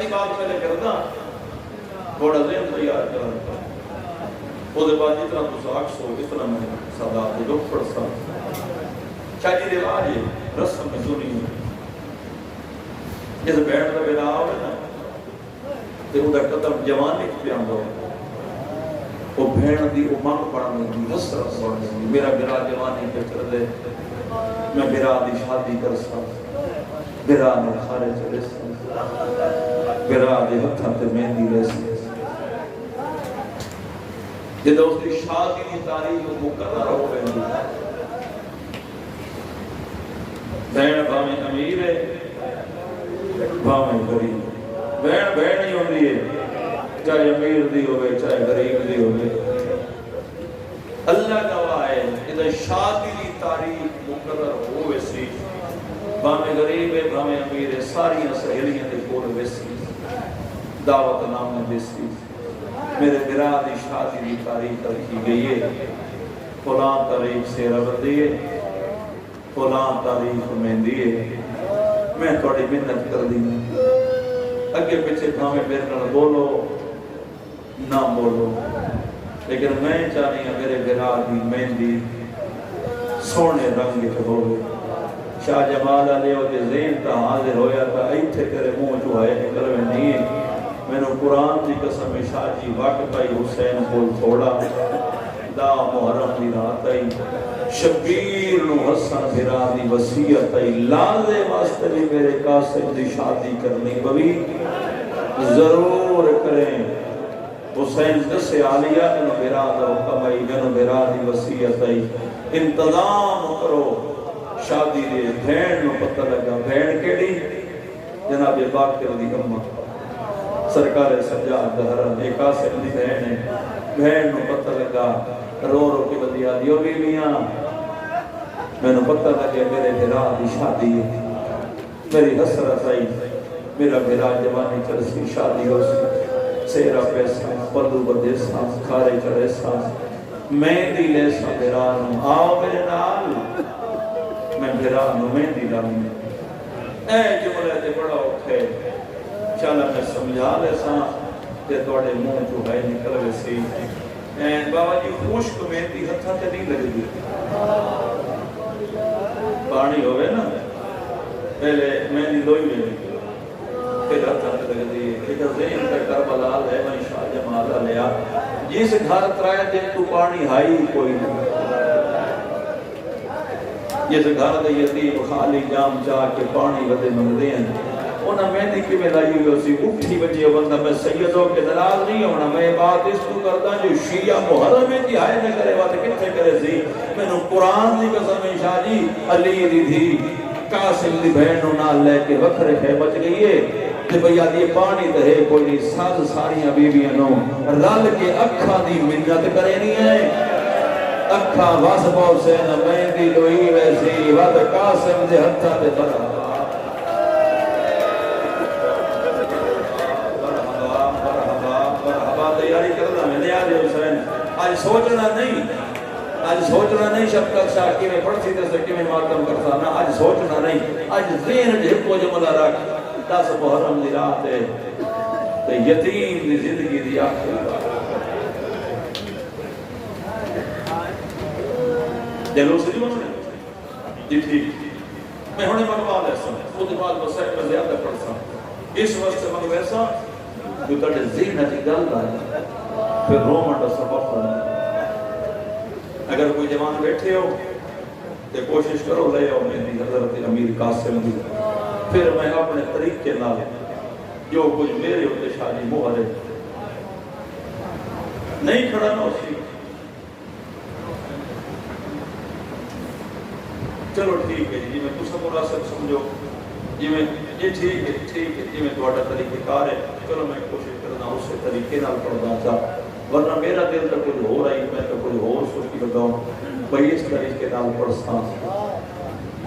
صحت کی بات میں کرنا تھوڑا ذہن تیار کرنا وہ بعد اتنا تو عکس ہو اتنا میں سادات کے دکھ پڑسا شادی رواج ہے رسم میں سنی جس بیٹھ کا بنا ہوئے نا تو وہ قدم جوانی پہ آن دو وہ بھین دی امنگ پڑھنے دی حسرت پڑھنے دی میرا برا جوانی پہ کر دے میں برا دی شادی کر سا برا نے کھارے چلے سا برا دی ہتھاں تے مہندی لے سا جدہ اس کی شادی کی تاریخ مقرر ہو گئی بہن بھاویں امیر ہے بھاویں غریب بہن بہن ہی ہوندی ہے چاہے امیر دی ہوئے چاہے غریب دی ہوئے اللہ گواہ ہے جدہ شادی کی تاریخ مقرر ہوئے سی بھاویں غریب ہے بھاویں امیر ہے ساری سہیلیاں دے کول ویسی دعوت نامے ویسی میرے برا دی شادی دی تاریخ رکھی گئی ہے فلاں تاریخ سے ربطی ہے فلاں تاریخ مہندی ہے میں تھوڑی منت کر دی اگے پیچھے بھاویں میرے نال بولو نہ بولو لیکن میں چاہنی ہوں میرے برا دی مہندی سونے رنگ کے ہوئے شاہ جمال علیہ و ذہن تا حاضر ہویا تا ایتھے تیرے منہ جو ہے نکل میں نہیں میں نے قرآن کی قسم شاہ جی وقت آئی حسین بول تھوڑا دا محرم دی رات آئی شبیر نو حسن بھرا دی وسیعت آئی لازے واسطے بھی میرے قاسم دی شادی کرنی بوی ضرور کریں حسین دسے عالیہ انہوں بھرا دا حکم آئی انہوں بھرا دی وسیعت آئی انتظام کرو شادی دے بھین نو پتہ لگا بھین کیڑی جناب باقر دی امت سرکار سجاد دہرم ایک آسم دی بہن ہے بہن نو پتہ لگا رو رو کی بدیا دیو بھی میاں میں نو پتہ لگے میرے بھرا دی شادی ہے میری حسرت آئی میرا بھرا جوانی چرسی شادی ہو سی سیرا پیسا پلو بدے سا کھارے چڑے سا میں دی لے سا بھرا نو آؤ میرے نال میں بھرا نو میں دی لانی اے جملے تے بڑا اٹھے چالا میں سمجھا لے سا کہ توڑے منہ جو ہے نکل ویسی بابا جی خوشک میں دی ہتھا تے نہیں لگ دی پانی ہوئے نا پہلے میں دی دوئی میں نکل پھر ہتھا تے لگ دی ایک ذہن کا کربلال ہے میں شاہ جمالہ لیا جس گھر ترائے دن تو پانی ہائی کوئی نہیں جس گھر دے یتیم خالی جام چاہ کے پانی ودے مندے ہیں انہاں میں نے میں لائی ہوئی اسی اٹھی بجے بندہ میں سیدوں کے دلال نہیں ہونا میں بات اس کو کرتا جو شیعہ محرم میں تھی آئے نہ کرے بات کتنے کرے سی میں نے قرآن دی قسم شاہ جی علی دی تھی قاسم دی بہنوں نال لے کے وکھرے ہے بچ گئی ہے کہ بھئی آدھی پانی دہے کوئی نہیں ساز ساریاں بیویاں نو رل کے اکھا دی منت کرے نہیں ہے اکھا واسبہ حسین میں دی لوئی ویسی واد قاسم دے ہتھا دے برا آج سوچنا نہیں شفقت شاہ کی میں پڑھتی تھے سکی میں ماتم کرتا نا آج سوچنا نہیں آج ذہن جھپ کو جملہ رکھ 10 محرم دی رات ہے تو یتیم دی زندگی دی آخری جلوس نہیں ہونے جی ٹھیک میں ہونے مقبال ایسا خود بعد بسائے میں زیادہ پڑھتا اس وقت سے مقبال ایسا جو تڑے ذہن کی گل ہے پھر رومن کا سبب پڑھنا اگر کوئی جوان بیٹھے ہو تو کوشش کرو لے آؤ میری حضرت امیر قاسم دی پھر میں اپنے طریقے نال جو کچھ میرے ہوتے شادی مہرے نہیں کھڑا نہ اسی چلو ٹھیک ہے جی میں تسا مناسب سمجھو جی میں یہ ٹھیک ہے جی میں تھوڑا طریقہ کار ہے چلو میں کوشش کرنا اس سے طریقے نال پڑھنا چاہ ورنہ میرا دل تو کچھ ہو رہی میں تو کچھ اور سوچی بتاؤں بھئی اس طریقے نال پڑھتا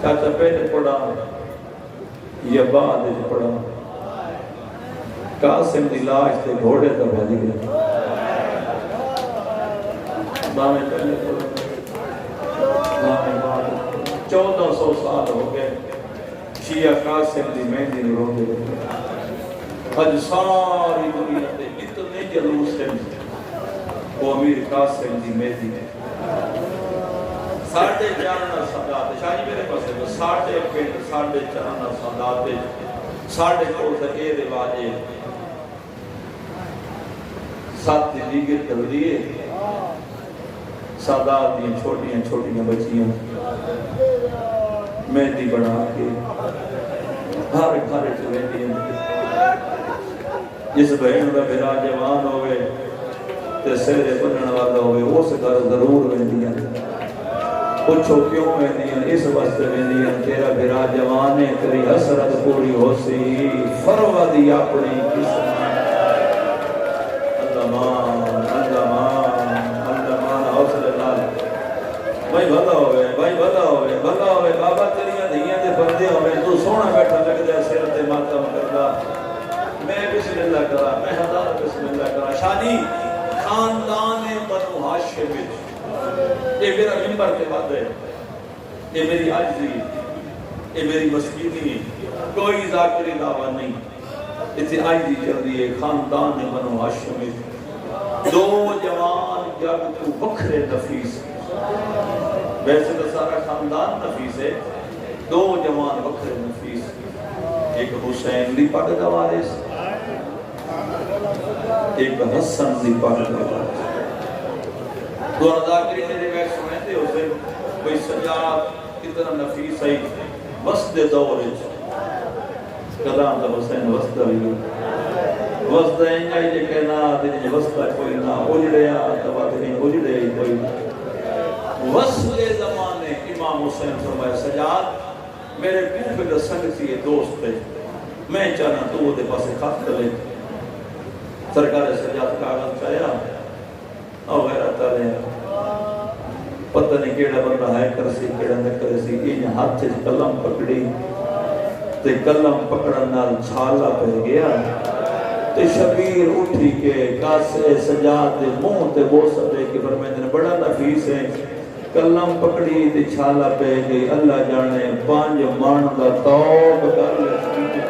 چاچا پہلے پڑھا یا بعد پڑھا قاسم دی لاش تے گھوڑے تو بھج گئے باویں پہلے پڑھا باویں بعد 1400 سال ہو گئے شیعہ قاسم دی مہندی نو روندے اج ساری دنیا تے اتنے جلوس ہیں وہ امیر قاسم دی مہدی ہے ساڑھے چارنا سادات شاہ جی میرے پاس ہے ساڑھے پینٹ ساڑھے چارنا سادات ساڑھے کوڑ سے اے رواجے ساتھ دیگر تبلیے سادات دی چھوٹیاں چھوٹیاں بچیاں مہدی بنا کے ہر گھر چلے دیں جس بہن کا بھرا جوان ہوئے تے سہرے بننے والا ہوئے اس گھر ضرور ویندیاں پوچھو کیوں ویندیاں اس واسطے ویندیاں تیرا بھرا جوان ہے تیری حسرت پوری ہو سی فروا دی اپنی قسمت بھائی بھلا ہوئے بابا تیریاں دھیاں دے بندے ہوئے تو سونا بیٹھا لگ جائے سر تے ماتم کردا میں بسم اللہ کرا میں ہزار بسم اللہ کرا شادی خاندان بنو ہاشم وچ یہ میرا منبر تے بات ہے یہ میری عاجزی یہ میری مسکینی کوئی ذاکری دعویٰ نہیں اتنی عاجزی چل رہی ہے خاندان بنو ہاشم وچ دو جوان جب تو بکھرے نفیس ویسے تو سارا خاندان نفیس ہے دو جوان بکھرے نفیس ایک حسین دی پاک دا وارث ایک حسن دی پاک دا وارث دو ذاکری نے روایت سنے تھے اسے کوئی سجاد کتنا نفیس ہے وسط دور وچ کلام دا حسین وسط ہوئی وسط انجائی جے کہنا دن وسط کوئی نہ اجڑیا تبات نہیں اجڑے کوئی وصل زمانے امام حسین فرمایا سجاد میرے پیو پہ سنگتی دوست ہے میں چاہنا تو وہ دے پاسے خط کرے سرکار سجاد کاغذ چاہیا اور غیرت آلے پتہ نہیں کیڑا بندہ ہے کرسی کیڑا نہ کرسی این ہاتھ سے قلم پکڑی تے قلم پکڑن نال چھالا پہ گیا تے شبیر اٹھی کے کاسے سجاد دے منہ تے بوسہ دے کے فرمائے بڑا نفیس ہے کلم پکڑی تے چھالا پہ گئی اللہ جانے پانچ مان دا توب کر لے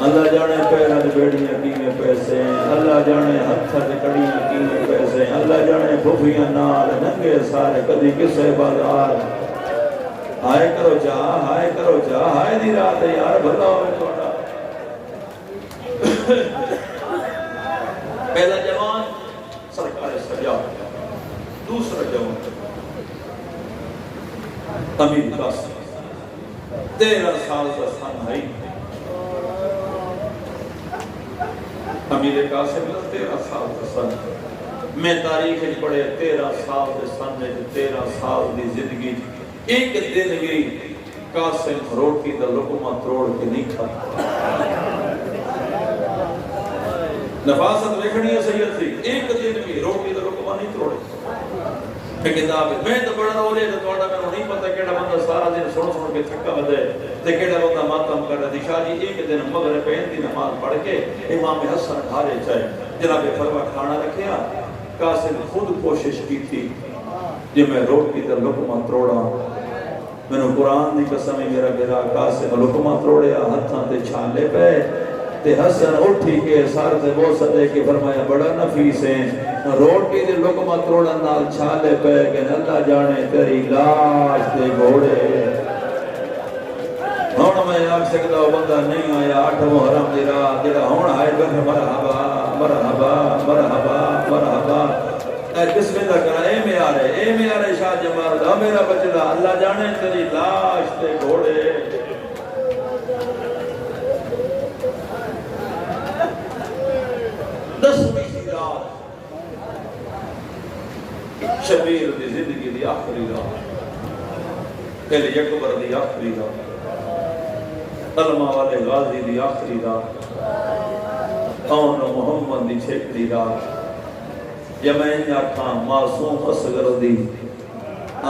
اللہ جانے پیرہ دے بیڑیاں کینے پیسے اللہ جانے ہتھا دے کڑیاں کینے پیسے اللہ جانے بھوفیاں نال ننگے سارے کدی کسے بازار ہائے کرو چاہ ہائے دی رات ہے یار بھلا ہوئے توڑا پہلا جوان سرکار سجاد دوسرا جوان امیر قاسم 13 سال کا سن ہے امیر قاسم 13 سال کا سن میں تاریخ پڑھے 13 سال کے سن 13 سال کی زندگی ایک دن بھی قاسم روٹی دا لقمہ توڑ کے نہیں کھاتا نفاست ویکھنی ہے سید تھی ایک دن بھی روٹی دا لقمہ نہیں توڑے کتاب ہے میں تو بڑا ہو رہے تو توڑا میں نہیں پتا کیڑا بندہ سارا دن سن کے تھکا بدے تے کیڑا بندہ ماتم کر رہا شاہ جی ایک دن مغرب پہن دی نماز پڑھ کے امام حسن کھارے چاہے جناب فرما کھانا رکھیا قاسم خود کوشش کی تھی جو میں روٹی دا لقمہ توڑا میں نے قرآن دی قسم میرا میرا قاسم لقمہ توڑیا ہتھاں تے چھالے پہ تے حسن اٹھی کے سار سے وہ صدے کے فرمایا بڑا نفیس ہے روٹی دے لقمہ توڑن نال چھالے پہ کہ اللہ جانے تیری لاش تے گھوڑے ہون میں آگ سکتا ہوں بندہ نہیں آیا 8 محرم دی رات جڑا ہون آئے گھر مرحبا مرحبا مرحبا مرحبا اے بسم اللہ کرا اے میارے شاہ جمال دا میرا بچڑا اللہ جانے تیری لاش تے گھوڑے شبیر دی زندگی دی آخری رات پہلے یکبر دی آخری رات علماء والے غازی دی آخری رات اون محمد دی چھکری رات یمین آکھاں معصوم اصغر دی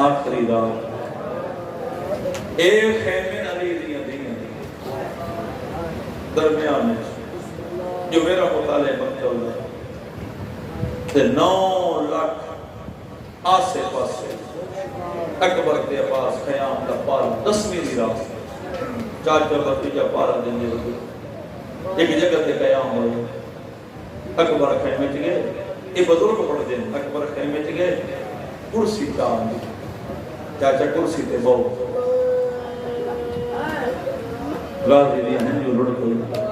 آخری رات ایک خیمین علی دیا درمیان جو میرا مطالعہ بنتا ہوگا تے 9 لاکھ آسے پاسے اکبر کے پاس قیام دا پارا 10ویں دی رات چاچا بھتیجا پارا دن دے ہوگی ایک جگہ تے قیام ہوئے اکبر خیمے چ گئے یہ بزرگ پڑھ دیں اکبر خیمے چ گئے کرسی چاہ دی چاچا کرسی تے بہت غازی دی ہیں جو لڑ گئی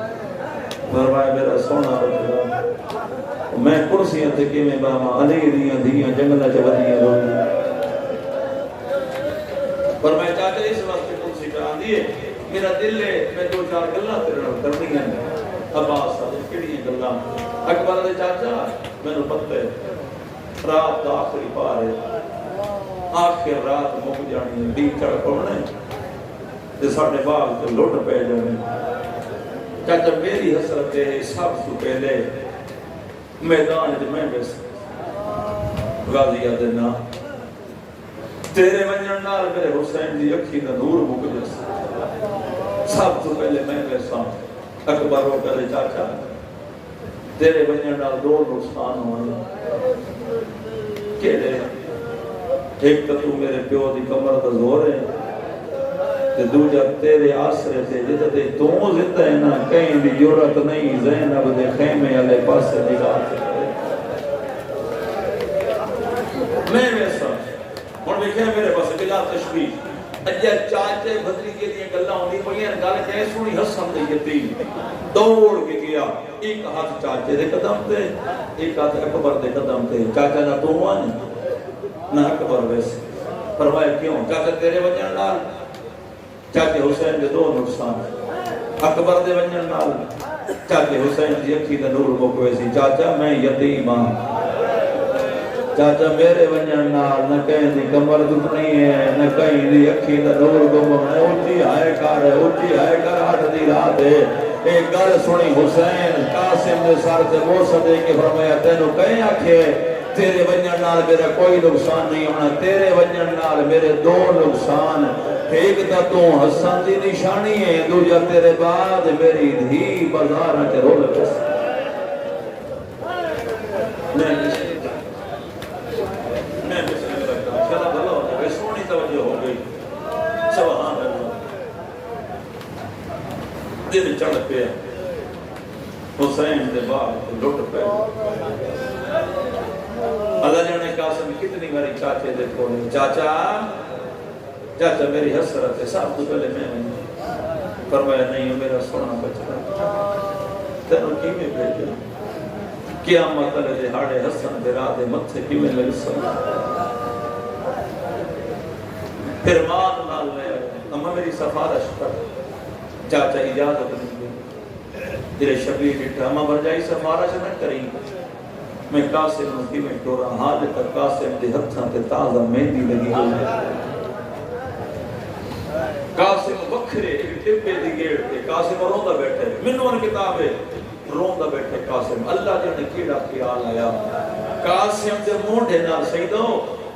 فرمایا میرا سونا بچڑا میں کرسیاں تے کیویں باواں علی دیاں دھیاں جنگلاں چ ودیاں روڑیاں فرمایا چاچا اس واسطے کرسی پہ آندی ہے میرا دل ہے میں دو چار گلاں تیرے نال کرنی ہیں عباس صاحب کیڑی گلاں اکبر دے چاچا مینوں پتہ ہے رات دا آخری پار ہے آخر رات مک جانی ڈی چڑھ پونے تے ساڈے باغ تے لٹ پے جانے چاچا میری حسرت ہے سب تو پہلے میدان وچ میں بس غازی دے نا تیرے ونجن نال میرے حسین دی اکھی دا نور مک جس سب تو پہلے میں بیسا اکبر رو کرے چاچا تیرے ونجن نال دو نقصان ہونے کیڑے ایک تو میرے پیو دی کمر دا زور ہے تے دوجا تیرے آسرے تے جتے تو زندہ ہے نا کہیں دی جرات نہیں زینب دے خیمے والے پاسے نگاہ میں ویسا ہن ویکھیا میرے پاس بلا تشبیہ اجے چاچے بھتریجے دی گلاں ہوندی پئیاں گل کہ سونی حسن دی یتیم دوڑ کے گیا ایک ہاتھ چاچے دے قدم تے ایک ہاتھ اکبر دے قدم تے چاچا نہ تو آن نہ اکبر ویسے فرمایا کیوں چاچا تیرے وجن نال چاچے حسین دے دو نقصان اکبر دے ونجن نال چاچے حسین دی اکھی دا نور مک ویسی چاچا میں یتیم ہاں چاچا میرے ونجن نال نہ کہیں دی کمر دکھنی ہے نہ کہیں دی اکھی دا نور گم ہے اونچی ہائے کر ہٹ دی رات ہے ایک گل سنی حسین قاسم دے سر تے موسا دے کے فرمایا تینوں کہیں آکھے تیرے ونجن نال میرا کوئی نقصان نہیں ہونا تیرے ونجن نال میرے دو نقصان ایک تا تو حسن دی نشانی ہے دوجا تیرے بعد میری دھی بازار تے رول بس میں چلا بھلا ہو گئی سونی توجہ ہو گئی سبحان اللہ دل چڑھ پیا حسین دے بعد لٹ پے اللہ جانے قاسم کتنی باری چاچے دے کھولے چاچا میری حسرت ہے سب تو پہلے میں فرمایا نہیں میرا سونا بچڑا تینوں کیویں بھیجا قیامت والے دہاڑے حسن دے راہ دے متھے کیویں لگ سکتا پھر مان نال لے اما میری سفارش کر چاچا اجازت نہیں دی تیرے شبیر ڈٹھا اما برجائی سفارش نہ کری میں قاسم کی میں ٹورا حال تک قاسم دے ہتھاں تے تازہ مہندی لگی ہوئی قاسم وکھرے ایک ٹبے دی گیڑ تے قاسم روندا بیٹھے مینوں ان کتاب ہے روندا بیٹھے قاسم اللہ جانے کیڑا خیال آیا قاسم دے موڈے نال سیدو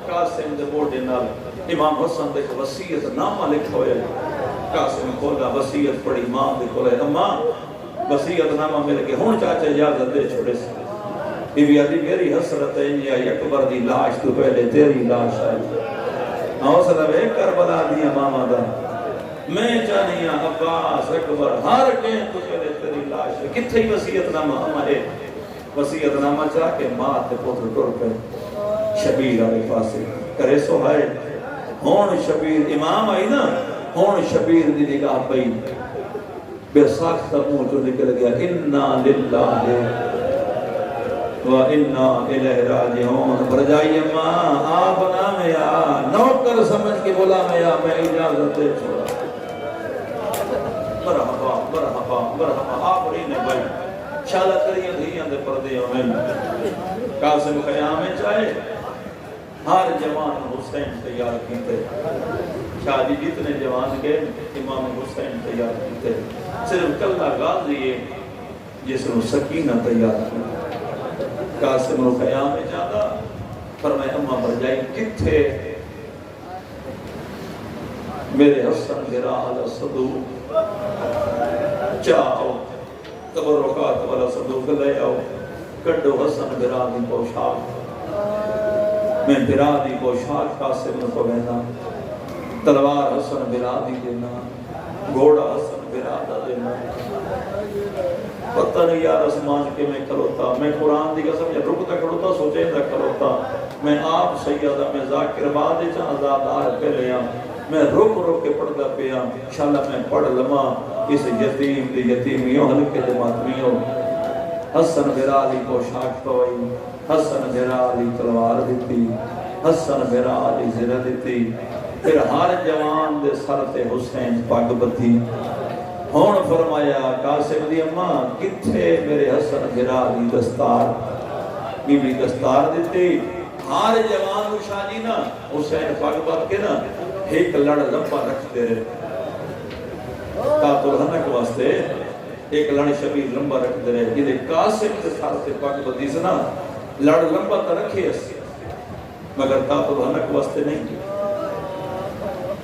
قاسم دے موڈے نال امام حسن دے وصیت نامہ لکھا ہویا قاسم کھولا وصیت پڑھی ماں دے کھولے اماں وصیت نامہ مل کے ہن چاچا اجازت دے چھوڑے سے بی بی علی میری حسرت ہے یا اکبر دی لاش تو پہلے تیری لاش آئی حوصلہ بے کربلا دیا ماما دا میں چاہنیا عباس اکبر ہر کہیں تو پہلے تیری لاش ہے کتھے ہی وصیت نامہ ہمارے وصیت نامہ چاہ کے ماں تے پتر ٹر پہ شبیر آلے پاسے کرے سو ہائے ہون شبیر امام آئی نا ہون شبیر دی نگاہ پئی بے ساکھ منہ جو نکل گیا اِنَّا لِلَّهِ وَإِنَّا إِلَيْهِ رَاجِعُونَ برجائی ماں آپ نام یا نوکر سمجھ کے بولا میں اجازت دے چھوڑا مرحبا مرحبا مرحبا آپ رہی نے بھائی شالہ کریاں دھیاں دے پردے ہمیں قاسم قیامیں چاہے ہر جوان حسین تیار کیتے شادی جتنے جوان کے امام حسین تیار کیتے صرف کلہ غازی ہے جس نے سکینہ تیار کیتے قاسم رو قیام میں جانا فرمائے اماں برجائی کتھے میرے حسن گرا علی صدوق چاہو قبر رکات والا صدوق لے آؤ کڈو حسن گرا دی پوشاک میں گرا دی پوشاک قاسم کو بہنا تلوار حسن گرا دی دینا گھوڑا حسن گرا دا دینا پتہ نہیں یار اسمان کے میں کھلوتا، میں قرآن دی قسم یا رکتا کھلوتا سوچے تھا کھلوتا، میں آپ سیدہ میں ذاکر بعد چاہ آزادار پہ لیا، میں رک کے پڑھتا پیا، انشاءاللہ میں پڑھ لما اس یتیم دی یتیمیوں ہلکے دے ماتمیوں، حسن برالی کو شاک پوائی، حسن برالی تلوار دیتی، حسن برالی زرہ دیتی، پھر ہر جوان دے سر تے حسین پاگ بتی، ہون فرمایا قاسم دی اماں کتھے میرے حسن برالی دستار، بی بی دستار دیتی، ہر جوان شاہ جی نا حسین پاگ بت کے نا ایک لڑ لمبا رکھتے رہے، تاتو الحنک واسطے ایک لڑ شبیر لمبا رکھتے رہے، جنہیں قاسم کے ساتھ سے پاک بدی سے نا لڑ لمبا تا رکھے اس مگر تاتو الحنک واسطے نہیں کی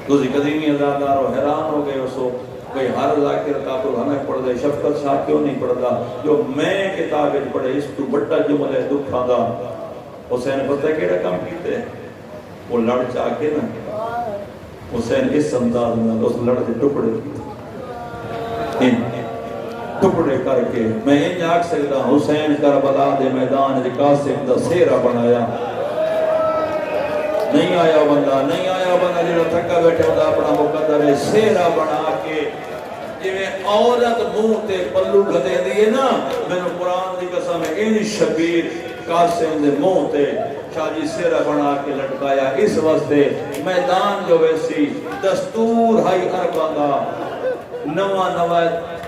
دوزی قدیمی ازادار و حیران ہو گئے اسو کوئی ہر لاکر تاتو الحنک پڑھ دے، شفقت شاہ کیوں نہیں پڑھ دا، جو میں کتابیں پڑھے اس تو بڑا جملے دکھا دا، حسین پتہ ہے کیڑا کام کیتے وہ لڑ چاہ کے نا حسین اس انداز میں اس لڑ کے ٹکڑے کیتے ٹکڑے کر کے میں ان آگ سکتا حسین کربلا دے میدان دے قاسم دا سیرہ بنایا، نہیں آیا بندہ جڑا تھکا بیٹھے ہوتا اپنا مقدر ہے، سیرہ بنا کے جویں عورت منہ تے پلو گھدے دیئے نا، میں نے قرآن دی قسم ہے ان شبیر قاسم دے منہ تے شاہ جی سیرہ بنا کے لٹکایا، اس واسطے میدان جو ویسی دستور ہائی اربان دا نواں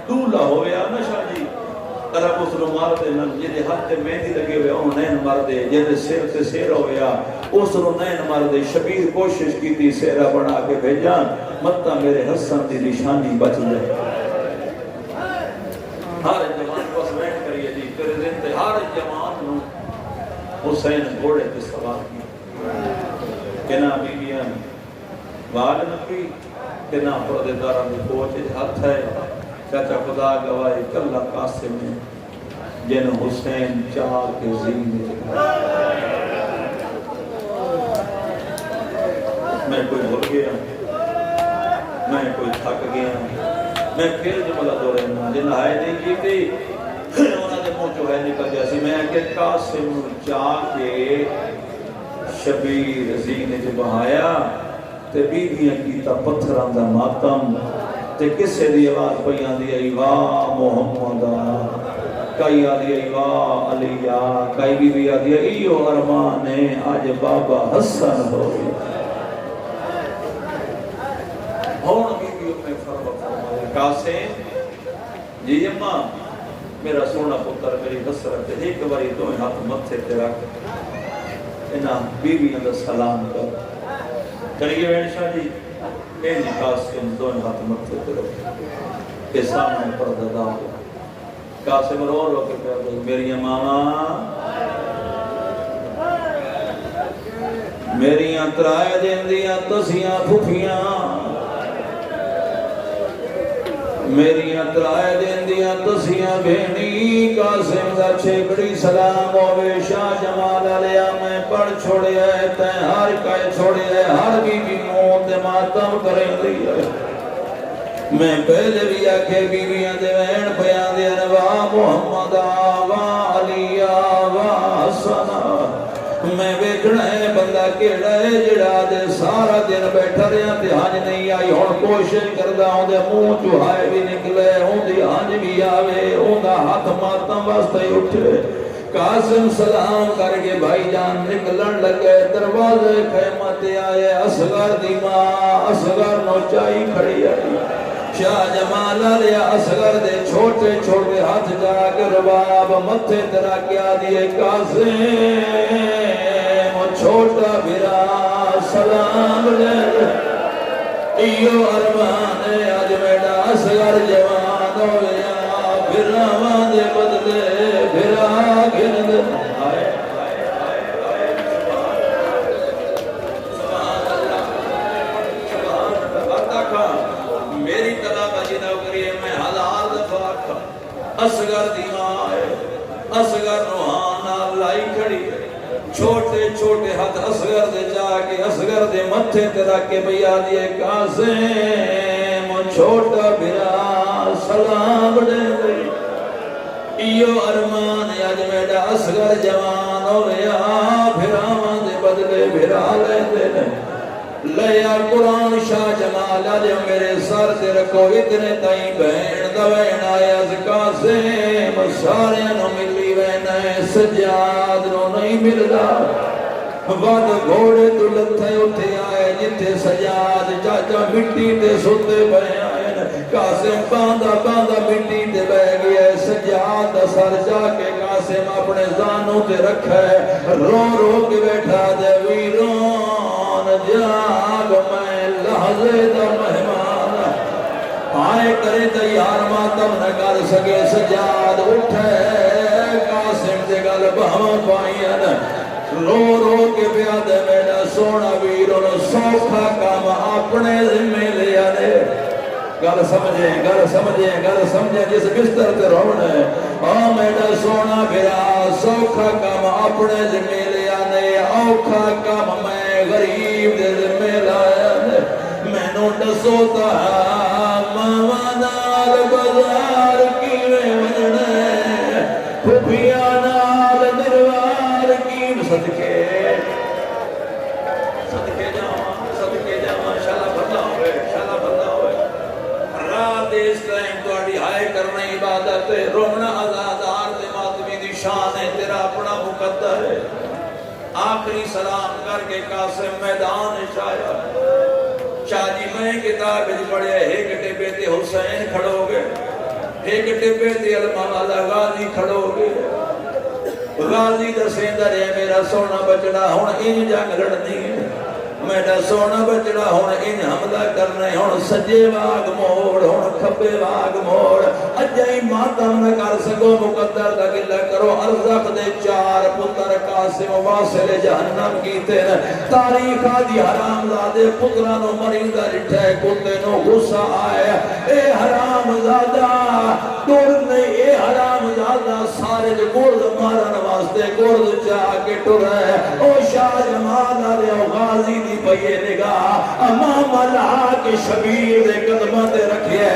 دولہ ہویا نا شاہ جی، طرف اس رو مار دے نن جدے ہاتھ تے مہندی لگے ہوئے انہوں نین مار دے، جدے سیر تے سیر ہویا اس رو نین مار دے، شبیر کوشش کی تھی سیرہ بنا کے بھیجا مطا میرے حسن دی نشانی بچ جائے، ہر جوان کو سویٹ کریے جی تیرے دن تے ہر جوان نو حسین گھوڑے تے سوار کی کنا بیویاں وال نپی کنا پردیداران دے پوچھے ہاتھ ہے، چاچا خدا گواہی کلہ قاسم میں جن حسین چار کے زینے میں کوئی بھول گیا، میں کوئی تھک گیا، میں پھر جملہ دو رہنا جن آئے نہیں کی تھی انہوں نے منہ جو ہے نکل جیسی میں کہ قاسم چار کے شبیر زینے جو بہایا تے بیویاں کیتا پتھران دا ماتم تے کسے دی آواز پیان دی ایوا محمدہ کئی آدھی ایوا علیہ کئی بھی آدھی ایو ارمان ہے آج بابا حسن ہو ہون بھی اپنے فرمائے قاسم جی اماں میرا سونا پتر میری حسرت ہے ایک باری دوئے ہاتھ متھے تے رکھ انہاں بیوی اندر سلام کر چلیے وین شاہ جی این قاسم دوئے ہاتھ متھے تے رکھ کے سامنے پردہ ہو قاسم رو کے پیار میری ماما میری ترائے دن دیا تسیاں پھوپیاں میری ترائے دن دیا تسیاں بھینی قاسم دا چھکڑی سلام ہوئے شاہ جمال علیہ میں پڑھ چھوڑے ہے تین ہر کائے چھوڑے ہے ہر بی بی موت ماتم کریں لیا میں پہلے بھی آکھے بیویاں دے وین بیان دے انواع محمد آوا علیہ آوا حسنہ میں بیکھنا ہے بندہ کیڑا ہے جڑا دے سارا دن بیٹھا رہا تے ہانج نہیں آئی ہون کوشش کردہ ہوں دے منہ چوہائے بھی نکلے ہوں دی ہانج بھی آوے ہوں دا ہاتھ ماتم واسطے اٹھے قاسم سلام کر کے بھائی جان نکلن لگے دروازے خیمت آئے اصغر دی ماں اصغر نوچائی کھڑی آئی شاہ جمال علیہ اصغر دے چھوٹے چھوٹے ہاتھ جا کے رباب متھے ترا کیا دیئے قاسم چھوٹا بھرا سلام لے ایو ارمان آج میڈا اصغر جوان ہویا بھراوان دے بدلے بھرا گرد آئے اصغر دی ماں اصغر نوحان لائی کھڑی چھوٹے چھوٹے ہاتھ اصغر دے جا کے اصغر دے متھے تیرا کے بیا دیئے قاسم چھوٹا بھرا سلام دے دی ایو ارمان اج میرا اصغر جوان ہویا بھراواں دے بدلے بھرا لیندے نے لیا قرآن شاہ جمال آج میرے سر سے رکھو اتنے تائیں بہن دوین آیا قاسم سارے نو ملی وینا سجاد نو نہیں ملدا ود گھوڑے تو لتھے اٹھے آئے جتے سجاد چاچا مٹی تے ستے پہ آئے قاسم باندھا باندھا مٹی تے بہ گیا سجاد دا سر جا کے قاسم اپنے زانوں تے رکھا ہے رو رو کے بیٹھا دے ویرون جاگ میں لحظے دا مہمان آئے کرے تے یار ماتم نہ کر سکے سجاد اٹھے قاسم تے گل بہم پائیں رو رو کے بیاد میرا سونا ویرون سوکھا کام اپنے ذمہ لیا دے گل سمجھے جس بستر تے رونا ہے میرا سونا بھرا سوکھا کام اپنے ذمہ لیا نے اوکھا کام میں غریب دے ذمہ لایا نے میں نو دسو تا ماما نال بازار کیویں ونجنا پھپھیاں نال دربار کیویں صدقے جاواں شالا بھلا ہوئے رات اس ٹائم تہاڈی ہائے کرنا عبادت ہے رونا آزادار تے ماتمی دی شان ہے تیرا اپنا مقدر ہے آخری سلام کر کے قاسم میدان آیا شاہ جی میں کتاب پڑھیا ایک ٹبے تے حسین کھڑو گے ایک ٹبے تے علماء والا غازی کھڑو گے غازی دسیندا رہے میرا سونا بچڑا ہن انج جنگ لڑنی ہے میرا سونا بچڑا ہون ان حملہ کرنا ہے ہون سجے واگ موڑ ہون کھبے واگ موڑ اجائی ماتم نہ کر سکو مقدر دا گلہ کرو ارزق دے چار پتر قاسم واصل جہنم کیتے تاریخ دی حرام زادے پترانو مریضہ رٹھے کتے نو غصہ آئے اے حرام زادہ دور نہیں اے حرام زادہ سارے جو گرد مارن واسطے گرد چاہ کے ٹرے او شاہ جمال آرے غازی دی پئیے نگاہ امام اللہ کے شبیر دے قدمہ تے رکھے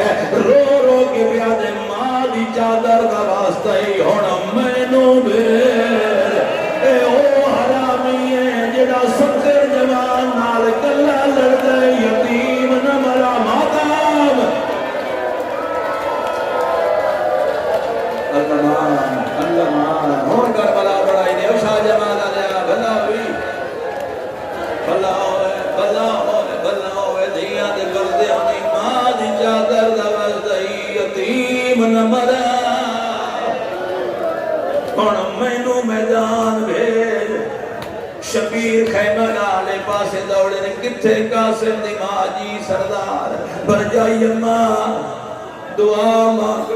رو رو کے بیاد ماں دی چادر دا واسطہ ہی ہونا مینو بیر اے او حرامی ہے جڑا سکر جوان نال کلا لڑ دے یتیم نہ مرا ماتام اللہ مان ہون کر بلا بڑائی دے شاہ جمال آلیا بھلا ہوئی بھلا ہوئے دھیاں دے کردے ہمیں ماں دی چادر دا وزدہی یتیم نہ مرا ہن مینو میدان بھیج شبیر خیمہ گالے پاسے دوڑے نے کتھے قاسم دی ماں جی سردار برجائی ماں دعا مانگ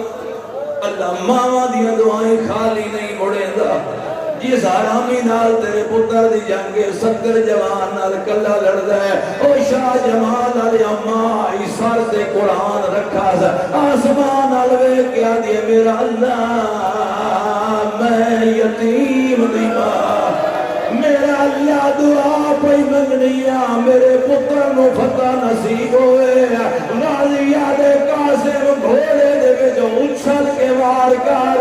اللہ ماں دیاں دعائیں خالی نہیں مڑے دا جس حرامی نال تیرے پتر دی جنگے ستر جوان نال کلا لڑدا ہے او شاہ جمال علی اماں سر تے قرآن رکھا سا آسمان نال ویکھ کے آدھی میرا اللہ میں یتیم دی ماں میرا اللہ دعا پئی منگنیا میرے پتر نو فتح نصیب ہوئے غازی یاد قاسم گھوڑے دے وچ اچھل کے وار کر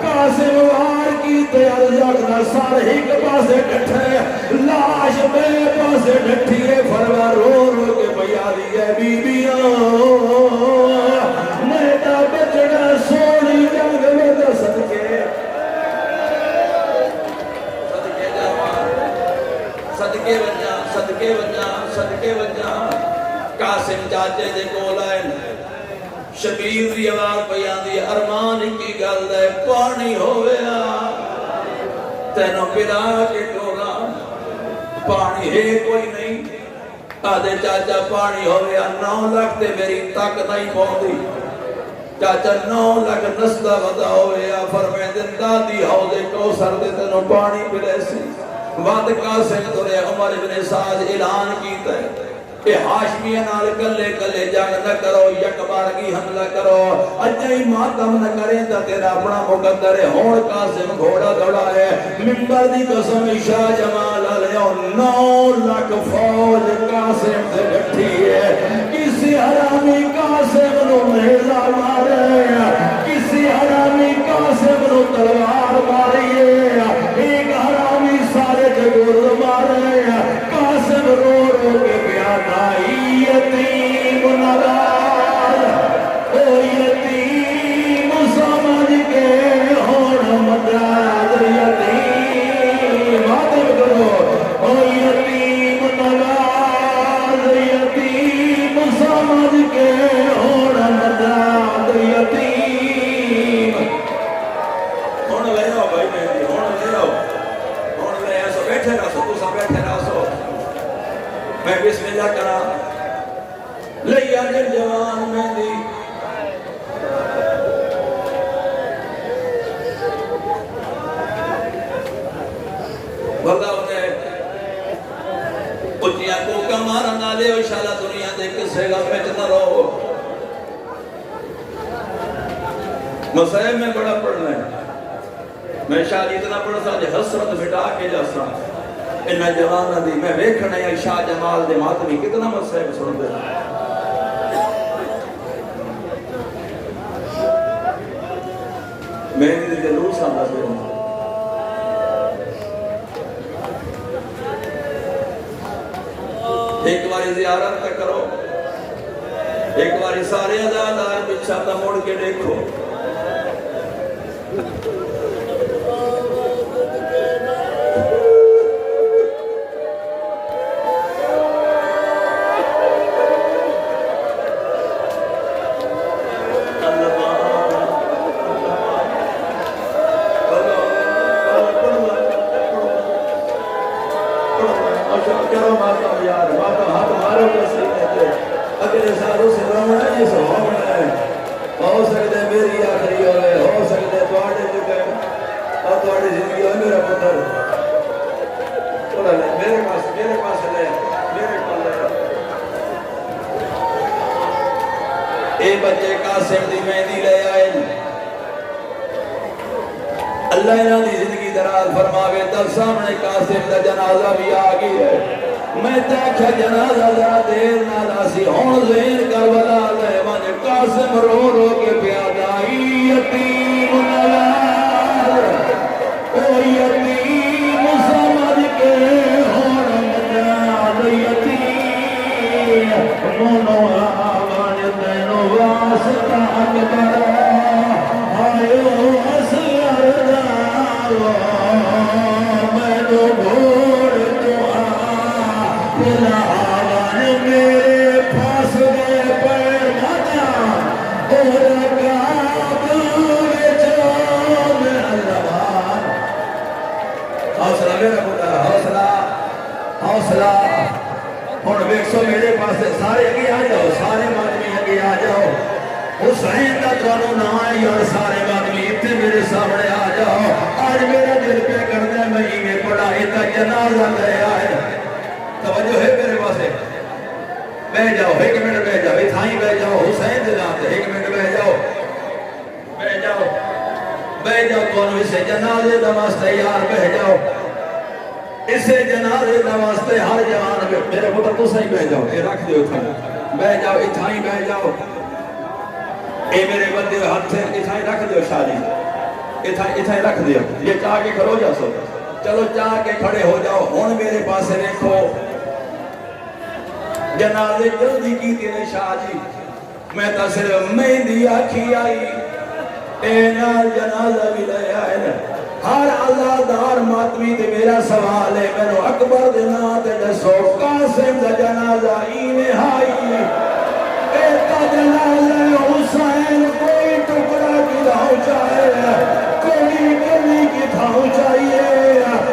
قاسم وار کی تے ارزق دا سر ایک پاسے ڈٹھے لاش بے پاسے ڈٹھی ہے فروا رو رو کے بیا دی ہے بیبیاں میرا بچڑا سونی جنگ وچ صدقے صدقے وجہ قاسم چاچے دے کول آئے شبیر دی آواز پہ آندی ارمان کی گل ہے پانی ہویا تینوں پلا کے ٹولا پانی ہے کوئی نہیں آدھے چاچا پانی ہویا 9 لاکھ تے میری تک نہیں پہنچی چاچا 9 لاکھ نسلہ ودا ہویا فرمائے دن دادی حوضے کوثر دے تینوں پانی پلے سی وعد قاسم تورے عمر ابن سعد اعلان کیتا ہے کہ ہاشمیہ نال کلے کلے جنگ نہ کرو یک بارگی حملہ کرو اجائی ماتم نہ کریں تا تیرا اپنا مقدر ہے ہون قاسم گھوڑا دوڑا ہے منبر دی قسم شاہ جمال علیہ 9 لاکھ فوج قاسم سے گٹھی ہے کسی حرامی قاسم نو محضا مارے کسی حرامی قاسم نو کسے غم میں نہ رہو. مسائب میں بڑا پڑھنا ہے. میں شاید اتنا پڑھا سا جو حسرت مٹا کے جاسا انہا جوانہ دی. میں ویکھنا ہے شاہ جمال دے ماتمی کتنا مسائب سن دے. میں نے جلوس آنا سے ایک باری زیارت تک کرو. ایک باری سارے عزادار بچھاتا موڑ کے دیکھو. بچے قاسم دی مہندی لے آئے. اللہ انہاں دی زندگی دراز فرماوے. تب سامنے قاسم دا جنازہ بھی آگئی ہے. میں دیکھا جنازہ ذرا دیر نہ لاسی ہون زین کربلا لے من قاسم رو رو کے پیادا. یتیم نوار او یتیم سمجھ کے ہون مداد یتیم منوار واسطہ اکبر آئیو اسیر دارو میں تو گھوڑ دعا پلا آوان میرے پاس گئے پر مدہ اور رکاب وچون اللہ. حوصلہ میرا پتر حوصلہ حوصلہ. اور ویکسو میرے پاس سارے اگے آ جاؤ. سارے مادمی اگے آ جاؤ. حسین کا توانو نام اور سارے مادمی اتنے میرے سامنے آ جاؤ. آج میرا دل پہ کرنے میں ہی میں پڑا اتنا جنازہ لے آئے. توجہ ہے میرے پاس ہے. بہ جاؤ ایک منٹ بہ جاؤ. اتھائی بہ جاؤ. حسین دلاتے ایک منٹ بہ جاؤ. بہ جاؤ بہ جاؤ. توانو اسے جنازے نماز تیار بہ جاؤ. اسے جنازے نواستے ہر جوان میں میرے پتر تو صحیح بہ جاؤ. اے رکھ دیو اتھائی بہ جاؤ. اتھائی بہ جاؤ. اے میرے بندے ہاتھ سے اتھائی رکھ دیو. شادی اتھائی رکھ دیو. یہ چاہ کے کھڑو جا سو. چلو چاہ کے کھڑے ہو جاؤ. ہون میرے پاس دیکھو جنازے جلدی کی تیرے شاہ جی. میں تا صرف مہندی آکھی آئی. اے نال جنازہ بھی لے آئے. ہر عزادار ماتمی دے میرا سوال ہے. میں نو اکبر دینا تے دسو قاسم دا جنازہ اینے آئی. ایتا جنازہ حسین کوئی ٹکڑا کلاؤ چاہے کوئی کلی کی تھاؤ چاہیے.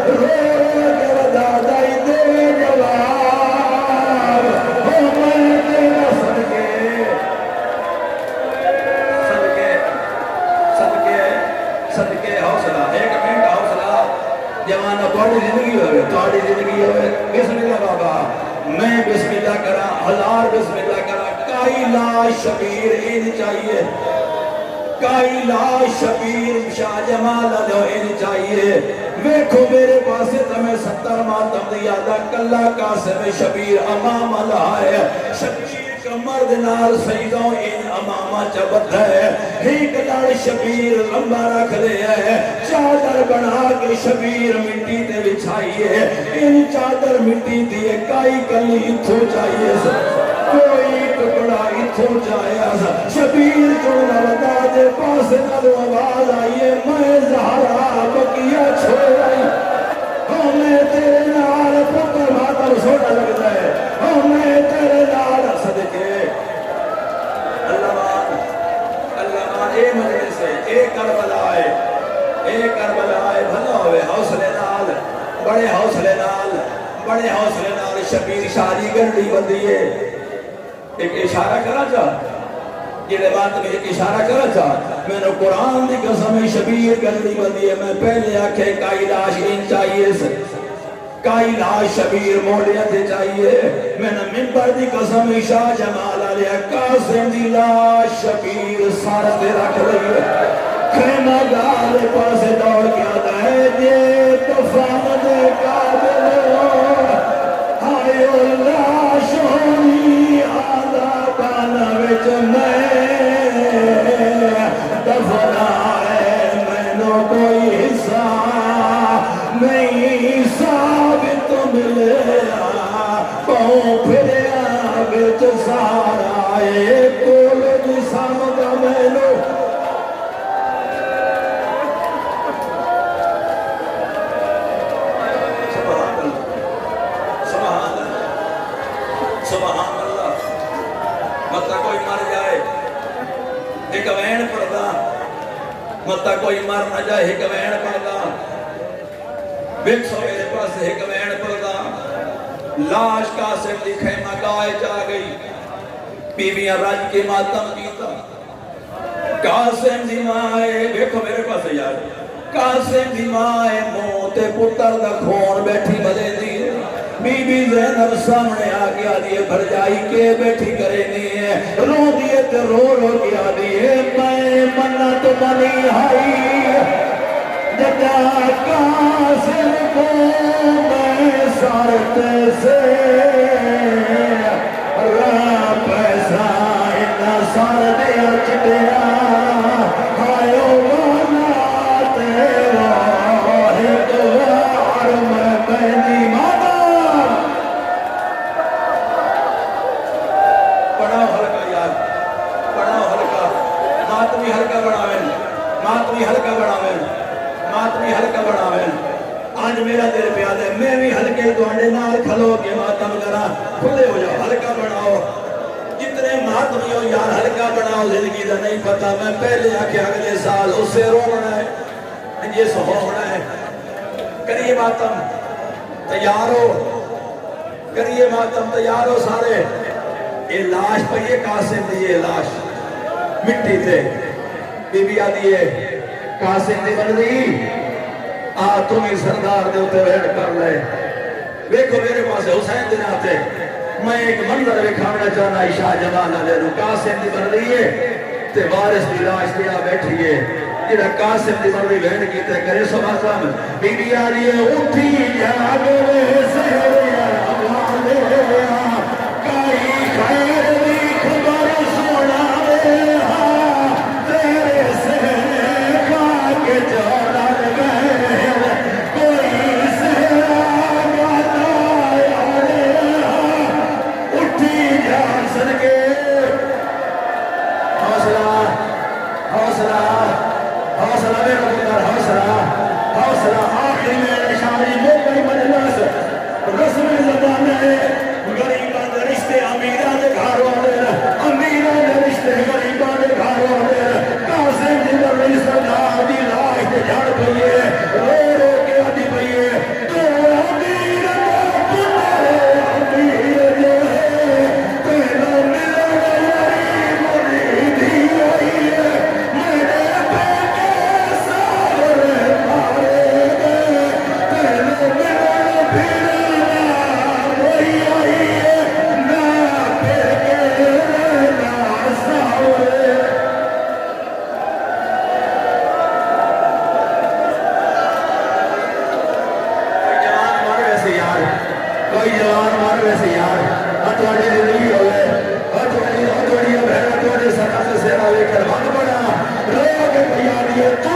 رو رو کے ودادائی دے جواب ہو میں تیرا صدقے صدقے صدقے صدقے. حوصلہ ایک منٹ حوصلہ. جوانہ توڑی زندگی ہوئے توڑی زندگی ہوئے. بسم اللہ بابا. میں بسم اللہ کرا. ہزار بسم اللہ کرا. کائی لا شبیر این چاہیے. کائی لا شبیر شاہ جمال جو این چاہیے. ویکھو میرے پاسے تمہیں 70 ماتم دیادا. کلہ قاسم شبیر امام اللہ ہے. شبیر مرد نال سیدوں ان امامہ چبت ہے. ایک دار شبیر لمبا رکھ لے ہے. چادر بنا کے شبیر مٹی تے بچھائیے. ان چادر مٹی دیے کائی کلی اتھو چاہیے. کوئی ٹکڑا اتھو چاہیے. شبیر چڑھنا بتا دے پاس نلو آواز آئیے. میں زہرا بکیا چھوڑائی. ہمیں تیرے نال پتر ماتر سوڑا لگتا ہے. ہمیں تیرے نال صدقے. اللہ اے مجلس ہے. اے کربلا ہے. اے کربلا ہے. بھلا ہوئے حوصلے نال. بڑے حوصلے نال. بڑے حوصلے نال. شبیر شادی گرڈی بندی ہے. ایک اشارہ کرا چاہ. یہ بات میں ایک اشارہ کرا چاہ. میں نے قرآن دی قسم شبیر گرڈی بندی ہے. میں پہلے آکھے کائی لاش ان چاہیے سے. کائی لاش شبیر موڑیا دے چاہیے. میں نے منبر دی قسم شاہ جمال لیا قاسم دی لاش شبیر سر تے رکھ لئی خیمہ گال پاس دوڑ کے آتا ہے جے دفن دے قابل آئیو لاش ہونی آدھا بانا وچ میں دفن آئے میں نو کوئی حصہ نہیں ثابت ملیا پاؤں پھریا بچ سارا ایک کول جسم دا مینو سبحان اللہ متا کوئی مر جائے ایک وین پڑھدا متا کوئی مر نہ جائے ایک وین پڑھدا بک سو میرے پاس ایک وین پڑھدا لاش قاسم دی خیمہ گائے جا گئی بیویاں رج کے ماتم کیتا قاسم دی مائے دیکھو میرے پاس یار قاسم دی مائے موت پتر دا خون بیٹھی بدے دی بی بی زینب سامنے آگیا دیئے بھرجائی کے بیٹھی کرے نہیں ہے رو دیئے تے رو رو گیا دیئے میں منت بنی ہائی جدا قاسم کو میں سارتے سے را پیسہ اتنا سار دیا چٹیا ہائیو وانا تیرا ایک وار میں بہنی مانا ماتمی ہلکا بڑھاویں آج میرا دل پیاد ہے میں بھی ہلکے دوڑے نال کھلو کے ماتم کرا کھلے ہو جاؤ ہلکا بڑھاؤ جتنے ماتمی ہو یار ہلکا بڑھاؤ زندگی دا نہیں پتا میں پہلے آکے اگلے سال اس سے رونا ہے یہ سو ہونا ہے کریے ماتم تیار ہو کریے ماتم تیار ہو سارے یہ لاش پہ یہ قاسم دی یہ لاش مٹی تھے بی بی آدھی ہے قاسم دی بندی تمہیں سردار دے ہوتے ویٹ کر لے دیکھو میرے پاس حسین دن آتے میں ایک منظر بکھانا چاہنا شاہ جمالہ لے لوں قاسم دی بندی ہے تے وارث دی لاش دیا بیٹھی ہے جیڑا قاسم دی بندی ویٹ کیتے کرے سبا بی بی آدھی ہے اٹھی جاگے سہریا اپنے کائی خیر دی خبر سونا دے تیرے سے کے جوڑا لگے کوئی سہرا گانا اٹھی جان سنگے حوصلہ حوصلہ حوصلہ میرا پتر حوصلہ حوصلہ آخری میں شاعری موقعی مجلس رسم زبان ہے غریبان دے رشتے امیران دے گھر والے امیران دے رشتے غریبان دے گھر والے قاسم دی بردی سردار دی لاش دے جھڑ پئیے رو رو کے آدھی پئیے تو امیر دے پتر امیر جو ہے پہلا ملن غریب مریدی آئی ہے میرے بیٹے سارے مارے گئے پہلا ملن پھرنا وہی آئی ہے نہ پھر کے نہ ساورے کوئی جوان مار ویسے یار ہتھوڑی زندگی ہو گئے ہتھوڑی بہرہ توڑی سکا سے سیرہ لے کر بند بڑا رو کے پیاری ہے تو